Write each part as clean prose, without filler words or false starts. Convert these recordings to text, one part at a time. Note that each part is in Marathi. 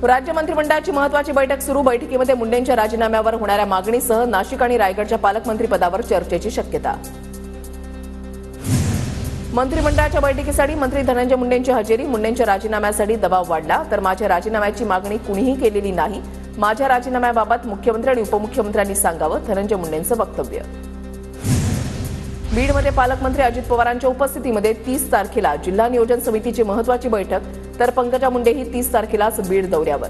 राज्य मंत्रिमंडळाची महत्त्वाची बैठक सुरू. बैठकीमध्ये मुंडेंच्या राजीनाम्यावर होणाऱ्या मागणीसह नाशिक आणि रायगडच्या पालकमंत्रीपदावर चर्चेची शक्यता. मंत्रिमंडळाच्या बैठकीसाठी मंत्री धनंजय मुंडेंची हजेरी. मुंडेंच्या राजीनाम्यासाठी दबाव वाढला तर माझ्या राजीनाम्याची मागणी कुणीही केलेली नाही. माझ्या राजीनाम्याबाबत मुख्यमंत्री आणि उपमुख्यमंत्र्यांनी सांगावं, धनंजय मुंडेंचं वक्तव्य. बीडमध्ये पालकमंत्री अजित पवारांच्या उपस्थितीमध्ये 30 तारखेला जिल्हा नियोजन समितीची महत्त्वाची बैठक, तर पंकजा मुंडेही 30 तारखेलाच बीड दौऱ्यावर.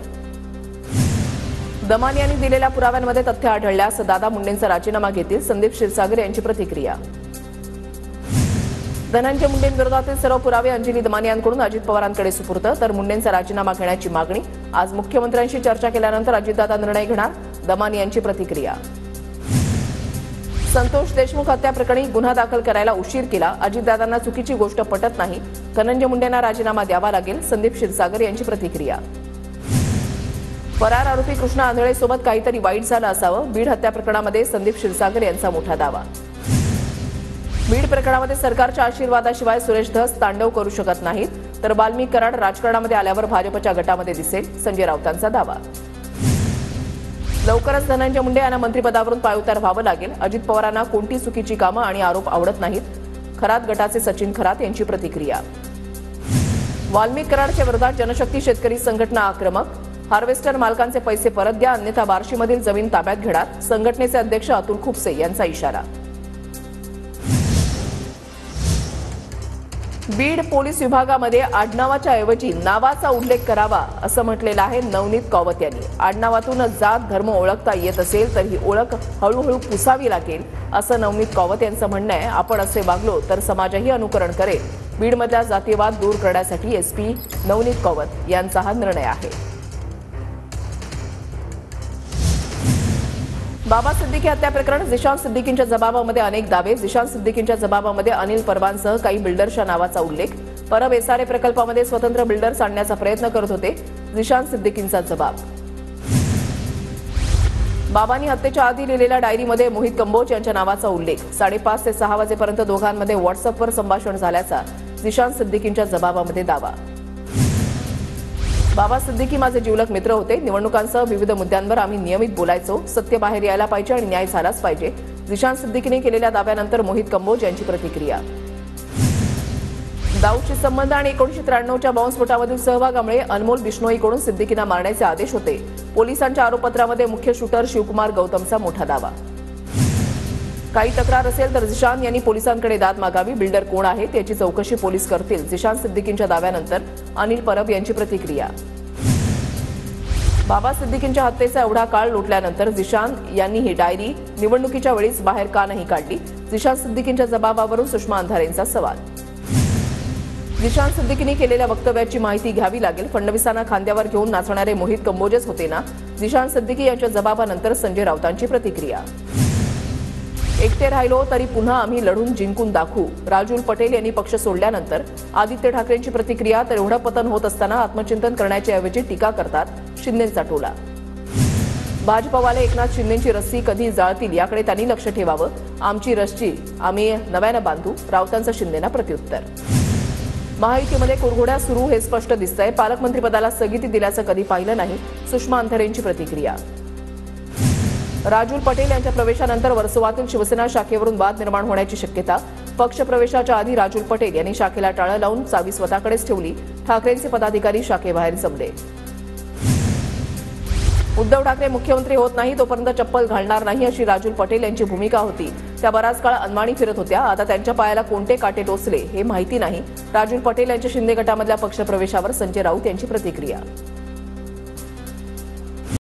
दमानी यांनी दिलेल्या पुराव्यांमध्ये तथ्य आढळल्यास दादा मुंडेंचा राजीनामा घेतील, संदीप क्षीरसागर यांची प्रतिक्रिया. धनंजय मुंडेंविरोधातील सर्व पुरावे अंजली दमानी यांकडून अजित पवारांकडे सुपूर्द, तर मुंडेंचा राजीनामा घेण्याची मागणी. आज मुख्यमंत्र्यांशी चर्चा केल्यानंतर अजितदादा निर्णय घेणार, दमानी यांची प्रतिक्रिया. संतोष देशमुख हत्या प्रकरणी गुन्हा दाखल करायला उशीर केला. अजितदादांना चुकीची गोष्ट पटत नाही. धनंजय मुंडेंना राजीनामा द्यावा लागेल, संदीप क्षीरसागर यांची प्रतिक्रिया. फरार आरोपी कृष्णा आंधळे सोबत काहीतरी वाईट झालं असावं. बीड हत्या प्रकरणामध्ये संदीप क्षीरसागर यांचा मोठा दावा. बीड प्रकरणामध्ये सरकारच्या आशीर्वादाशिवाय सुरेश धस तांडव करू शकत नाहीत, तर वाल्मिक कराड राजकारणामध्ये आल्यावर भाजपच्या गटामध्ये दिसेल, संजय राऊतांचा दावा. लवकरच धनंजय मुंडे यांना मंत्रिपदावरून पायउतार व्हावं लागेल. अजित पवारांना कोणती चुकीची कामं आणि आरोप आवडत नाहीत, खरात गटाचे सचिन खरात यांची प्रतिक्रिया. वाल्मिक कराडच्या विरोधात जनशक्ती शेतकरी संघटना आक्रमक. हार्वेस्टर मालकांचे पैसे परत द्या, अन्यथा बार्शीमधील जमीन ताब्यात घेणार, संघटनेचे अध्यक्ष अतुल खुपसे यांचा इशारा. बीड पोलीस विभागामध्ये आडनावाच्या ऐवजी नावाचा उल्लेख करावा असं म्हटलेलं आहे नवनीत कौवत यांनी. आडनावातून जात धर्म ओळखता येत असेल तर ही ओळख हळूहळू पुसावी लागेल असं नवनीत कौवत यांचं म्हणणं आहे. आपण असे वागलो तर समाजही अनुकरण करेल. बीडमधला जातीयवाद दूर करण्यासाठी एसपी नवनीत कौवत यांचा हा निर्णय आहे. बाबा सिद्दीकी हत्या प्रकरण. झिशान सिद्दीकींच्या जबाबामध्ये अनेक दावे. झिशान सिद्दीकींच्या जबाबामध्ये अनिल परवांसह काही बिल्डर्सच्या नावाचा उल्लेख. परब एसआरए प्रकल्पामध्ये स्वतंत्र बिल्डर्स आणण्याचा प्रयत्न करत होते, झिशान सिद्दीकींचा जबाब. बाबांनी हत्येच्या आधी लिहिलेल्या डायरीमध्ये मोहित कंबोज यांच्या नावाचा उल्लेख. 5:30 ते 6 वाजेपर्यंत दोघांमध्ये व्हॉट्सअपवर संभाषण झाल्याचा झिशान सिद्दीकींच्या जबाबामध्ये दावा. बाबा सिद्दीकी माझे जिवलग मित्र होते. निवडणुकांसह विविध मुद्द्यांवर आम्ही नियमित बोलायचो. सत्य बाहेर यायला पाहिजे आणि न्याय झालाच पाहिजे. झिशान सिद्दीकीने केलेल्या दाव्यानंतर मोहित कंबोज यांची प्रतिक्रिया. दाऊदशी संबंध आणि 1993च्या बॉम्बस्फोटामधील सहभागामुळे अनमोल बिश्नोईकडून सिद्दीकींना मारण्याचे आदेश होते. पोलिसांच्या आरोपपत्रामध्ये मुख्य शूटर शिवकुमार गौतमचा मोठा दावा. काही तक्रार असेल तर झिशान यांनी पोलिसांकडे दाद मागावी. बिल्डर कोण आहे त्याची चौकशी पोलीस करतील, झिशान सिद्दीकींच्या दाव्यानंतर अनिल परब यांची प्रतिक्रिया. बाबा सिद्दीकींच्या हत्येचा एवढा काळ लोटल्यानंतर झिशान यांनी ही डायरी निवडणुकीच्या वेळीच बाहेर का नाही काढली? झिशान सिद्दीकींच्या जबाबावरून सुषमा अंधारेंचा सवाल. झिशान सिद्दीकींनी केलेल्या वक्तव्याची माहिती घ्यावी लागेल. फडणवीसांना खांद्यावर घेऊन नाचणारे मोहित कंबोजच होते ना? झिशान सिद्दीकी यांच्या जबाबानंतर संजय राऊतांची प्रतिक्रिया. एकटे राहिलो तरी पुन्हा आम्ही लढून जिंकून दाखवू. राजूल पटेल यांनी पक्ष सोडल्यानंतर आदित्य ठाकरेंची प्रतिक्रिया. तर एवढं पतन होत असताना आत्मचिंतन करण्याच्या ऐवजी टीका करतात, शिंदेंचा टोला. भाजपवाले एकनाथ शिंदेंची रस्सी कधी जाळतील याकडे त्यांनी लक्ष ठेवावं. आमची रस्सी आम्ही नव्यानं बांधू, राऊतांचं शिंदेना प्रत्युत्तर. महायुतीमध्ये कुरघोड्या सुरू हे स्पष्ट दिसतंय. पालकमंत्रीपदाला स्थगिती दिल्याचं कधी पाहिलं नाही, सुषमा अंधारेंची प्रतिक्रिया. राजूल पटेल यांच्या प्रवेशानंतर वर्सोवातील शिवसेना शाखेवरून वाद निर्माण होण्याची शक्यता. पक्ष प्रवेशाच्या आधी राजूल पटेल यांनी शाखेला टाळं लावून चावी स्वतःकडेच ठेवली. ठाकरेंचे पदाधिकारी शाखेबाहेर जमले. उद्धव ठाकरे मुख्यमंत्री होत नाही तोपर्यंत चप्पल घालणार नाही अशी राजूल पटेल यांची भूमिका होती. त्या बराच काळ अनवाणी फिरत होत्या. आता त्यांच्या पायाला कोणते काटे टोचले हे माहिती नाही. राजूल पटेल यांच्या शिंदे गटामधल्या पक्षप्रवेशावर संजय राऊत यांची प्रतिक्रिया.